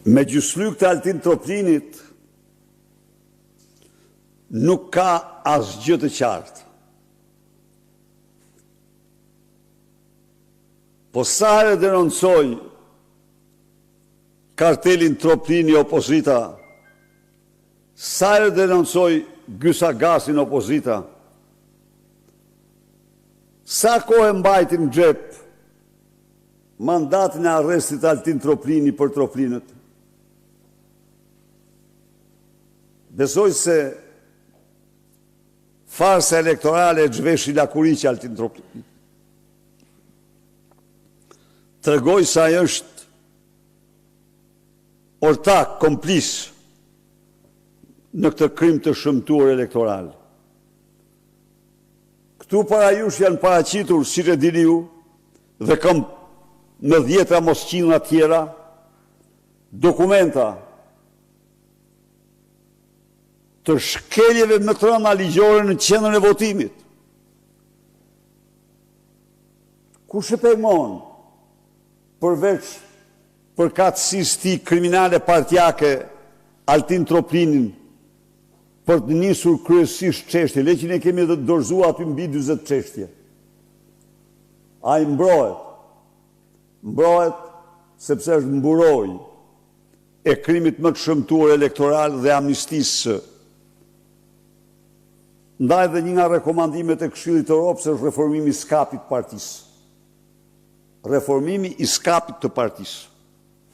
Me gjysmyk të Altin Troplinit nuk ka asgjë të qartë. Po sa herë denoncoj kartelin Troplini opozita, sa herë denoncoj Gysagasin opozita, sa kohë mbajtin në xhep mandatin e arrestit Altin Troplini për Troplinët. Besoj se farsa elektorale e zhveshi lakuriq Altin Troplini. Tregoj sa është ortak, komplis në këtë krim të shëmtuar elektoral. Këtu para jush janë paraqitur, si që dini ju, dhe kam në 10 mos qindra tjera, dokumenta të shkeljeve më të rënda ligjore në qendrën e votimit. Kush e pengon përveç përkatësisë ti kriminale partjake Altin Troplinin për të nisur kryesisht çështje, le që ne kemi të dorëzuar aty mbi 40 çështje. Ai mbrohet sepse është mburoj e krimit më të shëmtuar elektoral dhe amnistisë. Ndaj dhe një nga rekomandimet e Këshillit të Evropës është reformimi i skapit të partisë. Reformimi i skapit të partisë.